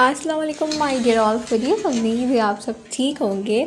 अस्सलाम वालेकुम my dear all friends, उम्मीद है आप सब ठीक होंगे,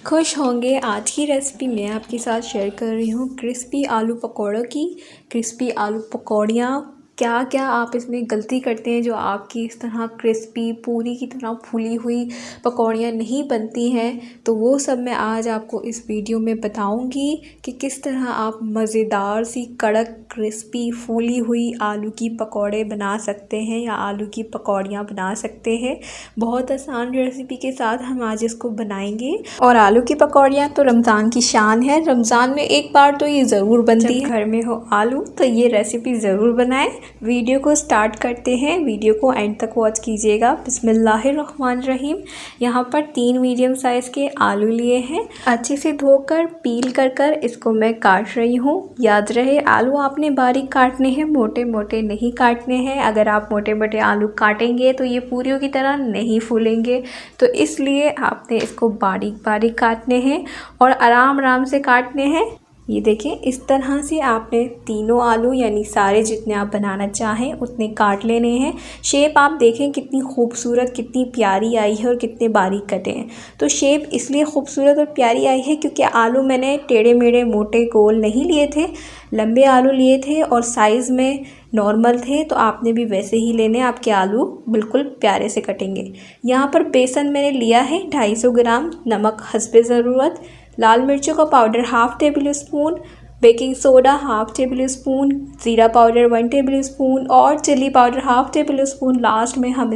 खुश होंगे। आज की रेसिपी मैं आपके साथ शेयर कर रही हूँ क्रिस्पी आलू पकौड़ों की। क्रिस्पी आलू पकौड़ियाँ, क्या क्या आप इसमें गलती करते हैं जो आपकी इस तरह क्रिस्पी पूरी की तरह फूली हुई पकौड़ियाँ नहीं बनती हैं, तो वो सब मैं आज आपको इस वीडियो में बताऊंगी कि किस तरह आप मज़ेदार सी कड़क क्रिस्पी फूली हुई आलू की पकौड़े बना सकते हैं या आलू की पकौड़ियाँ बना सकते हैं। बहुत आसान रेसिपी के साथ हम आज इसको बनाएंगे। और आलू की पकौड़ियाँ तो रमज़ान की शान है, रमज़ान में एक बार तो ये ज़रूर बनती है। घर में हो आलू तो ये रेसिपी ज़रूर बनाएं। वीडियो को स्टार्ट करते हैं, वीडियो को एंड तक वॉच कीजिएगा। बिस्मिल्लाहिर्रहमानिर्रहीम। यहाँ पर 3 मीडियम साइज़ के आलू लिए हैं, अच्छे से धोकर पील कर इसको मैं काट रही हूँ। याद रहे आलू आपने बारीक काटने हैं, मोटे मोटे नहीं काटने हैं। अगर आप मोटे मोटे आलू काटेंगे तो ये पूरियों की तरह नहीं फूलेंगे, तो इसलिए आपने इसको बारीक बारीक काटने हैं और आराम आराम से काटने हैं। ये देखें, इस तरह से आपने तीनों आलू यानी सारे जितने आप बनाना चाहें उतने काट लेने हैं। शेप आप देखें कितनी खूबसूरत, कितनी प्यारी आई है और कितने बारीक कटे हैं। तो शेप इसलिए खूबसूरत और प्यारी आई है क्योंकि आलू मैंने टेढ़े मेढ़े मोटे गोल नहीं लिए थे, लंबे आलू लिए थे और साइज़ में नॉर्मल थे, तो आपने भी वैसे ही लेने। आपके आलू बिल्कुल प्यारे से कटेंगे। यहाँ पर बेसन मैंने लिया है 250 ग्राम, नमक हस्बे ज़रूरत, लाल मिर्चों का powder ½ tablespoon, baking soda ½ tablespoon, ज़ीरा पाउडर 1 टेबल स्पून और chilli powder ½ tablespoon. Last में हम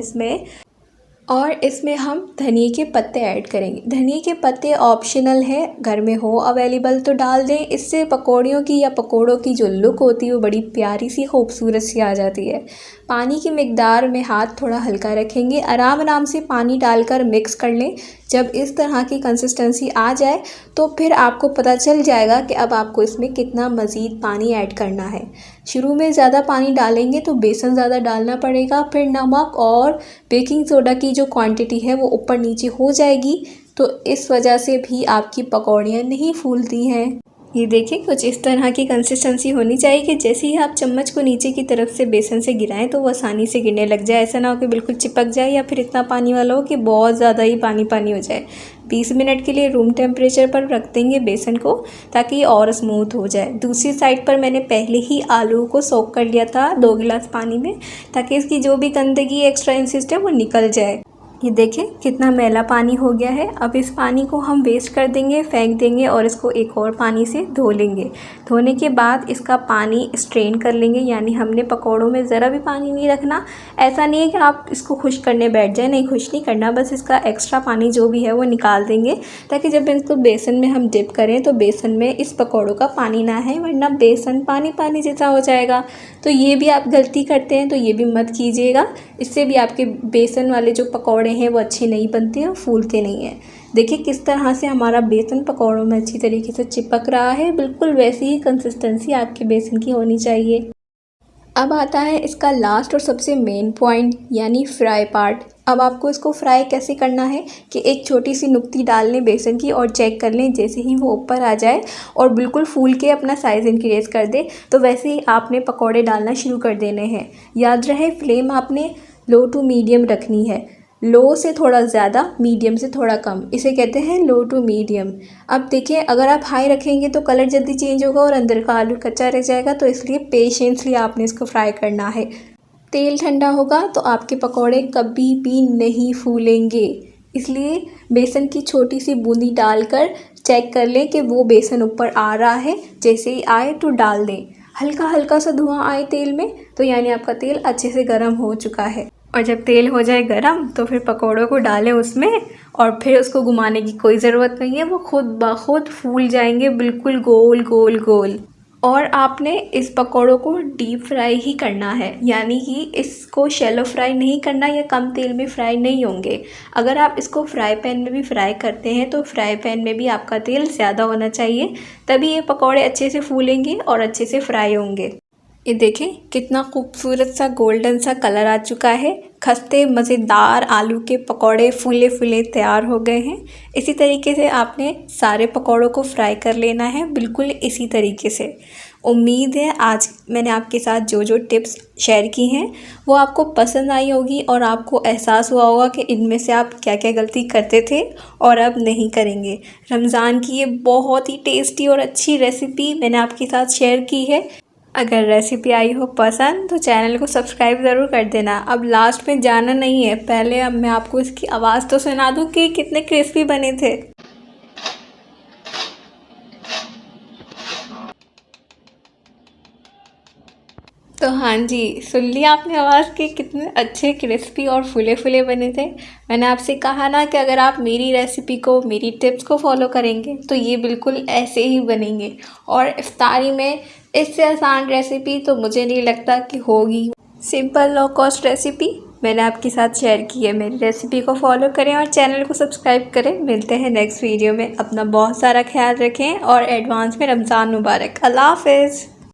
इसमें हम धनिए के पत्ते ऐड करेंगे। धनिए के पत्ते ऑप्शनल है, घर में हो अवेलेबल तो डाल दें। इससे पकौड़ियों की या पकौड़ों की जो लुक होती है वो बड़ी प्यारी सी खूबसूरत सी आ जाती है। पानी की मिकदार में हाथ थोड़ा हल्का रखेंगे, आराम आराम से पानी डालकर मिक्स कर लें। जब इस तरह की कंसिस्टेंसी आ जाए तो फिर आपको पता चल जाएगा कि अब आपको इसमें कितना मज़ीद पानी ऐड करना है। शुरू में ज़्यादा पानी डालेंगे तो बेसन ज़्यादा डालना पड़ेगा, फिर नमक और बेकिंग सोडा की जो क्वांटिटी है वो ऊपर नीचे हो जाएगी, तो इस वजह से भी आपकी पकौड़ियाँ नहीं फूलती हैं। ये देखिए, कुछ इस तरह की कंसिस्टेंसी होनी चाहिए कि जैसे ही आप चम्मच को नीचे की तरफ से बेसन से गिराएं तो वो आसानी से गिरने लग जाए। ऐसा ना हो कि बिल्कुल चिपक जाए या फिर इतना पानी वाला हो कि बहुत ज़्यादा ही पानी पानी हो जाए। 20 मिनट के लिए रूम टेम्परेचर पर रख देंगे बेसन को, ताकि ये और स्मूथ हो जाए। दूसरी साइड पर मैंने पहले ही आलू को सोक कर लिया था 2 गिलास पानी में, ताकि इसकी जो भी गंदगी एक्स्ट्रा इंसिस्ट है वो निकल जाए। ये देखें कितना मैला पानी हो गया है। अब इस पानी को हम वेस्ट कर देंगे, फेंक देंगे और इसको एक और पानी से धो लेंगे। धोने के बाद इसका पानी स्ट्रेन कर लेंगे, यानी हमने पकौड़ों में ज़रा भी पानी नहीं रखना। ऐसा नहीं है कि आप इसको खुश करने बैठ जाए, नहीं, खुश नहीं करना, बस इसका एक्स्ट्रा पानी जो भी है वो निकाल देंगे, ताकि जब इसको बेसन में हम डिप करें तो बेसन में इस पकौड़ों का पानी ना है, वरना बेसन पानी पानी जैसा हो जाएगा। तो ये भी आप गलती करते हैं तो ये भी मत कीजिएगा, इससे भी आपके बेसन वाले जो पकौड़े हैं वो अच्छे नहीं बनते हैं, फूलते नहीं हैं। देखिए किस तरह से हमारा बेसन पकौड़ों में अच्छी तरीके से चिपक रहा है, बिल्कुल वैसी ही कंसिस्टेंसी आपके बेसन की होनी चाहिए। अब आता है इसका लास्ट और सबसे मेन पॉइंट, यानी फ्राई पार्ट। अब आपको इसको फ्राई कैसे करना है कि एक छोटी सी नुक्ती डाल लें बेसन की और चेक कर लें, जैसे ही वो ऊपर आ जाए और बिल्कुल फूल के अपना साइज़ इंक्रीज़ कर दे तो वैसे ही आपने पकौड़े डालना शुरू कर देने हैं। याद रहे फ्लेम आपने लो टू मीडियम रखनी है, लो से थोड़ा ज़्यादा, मीडियम से थोड़ा कम, इसे कहते हैं लो टू मीडियम। अब देखिए, अगर आप हाई रखेंगे तो कलर जल्दी चेंज होगा और अंदर का आलू कच्चा रह जाएगा, तो इसलिए पेशेंसली आपने इसको फ्राई करना है। तेल ठंडा होगा तो आपके पकौड़े कभी भी नहीं फूलेंगे, इसलिए बेसन की छोटी सी बूंदी डालकर चेक कर लें कि वो बेसन ऊपर आ रहा है। जैसे ही आए तो डाल दें। हल्का हल्का सा धुआं आए तेल में तो यानी आपका तेल अच्छे से गर्म हो चुका है। और जब तेल हो जाए गरम तो फिर पकौड़ों को डालें उसमें और फिर उसको घुमाने की कोई ज़रूरत नहीं है, वो खुद ब खुद फूल जाएंगे बिल्कुल गोल गोल गोल। और आपने इस पकौड़ों को डीप फ्राई ही करना है, यानी कि इसको शैलो फ्राई नहीं करना या कम तेल में फ्राई नहीं होंगे। अगर आप इसको फ्राई पैन में भी फ्राई करते हैं तो फ्राई पैन में भी आपका तेल ज़्यादा होना चाहिए, तभी ये पकौड़े अच्छे से फूलेंगे और अच्छे से फ्राई होंगे। ये देखें कितना खूबसूरत सा गोल्डन सा कलर आ चुका है। खस्ते मज़ेदार आलू के पकौड़े फूले फूले तैयार हो गए हैं। इसी तरीके से आपने सारे पकौड़ों को फ्राई कर लेना है, बिल्कुल इसी तरीके से। उम्मीद है आज मैंने आपके साथ जो जो टिप्स शेयर की हैं वो आपको पसंद आई होगी और आपको एहसास हुआ होगा कि इनमें से आप क्या क्या गलती करते थे और अब नहीं करेंगे। रमज़ान की ये बहुत ही टेस्टी और अच्छी रेसिपी मैंने आपके साथ शेयर की है। अगर रेसिपी आई हो पसंद तो चैनल को सब्सक्राइब ज़रूर कर देना। अब लास्ट में जाना नहीं है, पहले अब मैं आपको इसकी आवाज़ तो सुना दूँ कि कितने क्रिस्पी बने थे। तो हाँ जी, सुन लिया आपने आवाज़ के कितने अच्छे क्रिस्पी और फुले फुले बने थे। मैंने आपसे कहा ना कि अगर आप मेरी रेसिपी को, मेरी टिप्स को फॉलो करेंगे तो ये बिल्कुल ऐसे ही बनेंगे। और इफ्तारी में इससे आसान रेसिपी तो मुझे नहीं लगता कि होगी। सिंपल लो कॉस्ट रेसिपी मैंने आपके साथ शेयर की है। मेरी रेसिपी को फॉलो करें और चैनल को सब्सक्राइब करें। मिलते हैं नेक्स्ट वीडियो में। अपना बहुत सारा ख्याल रखें और एडवांस में रमज़ान मुबारक। अल्लाह हाफ़िज़।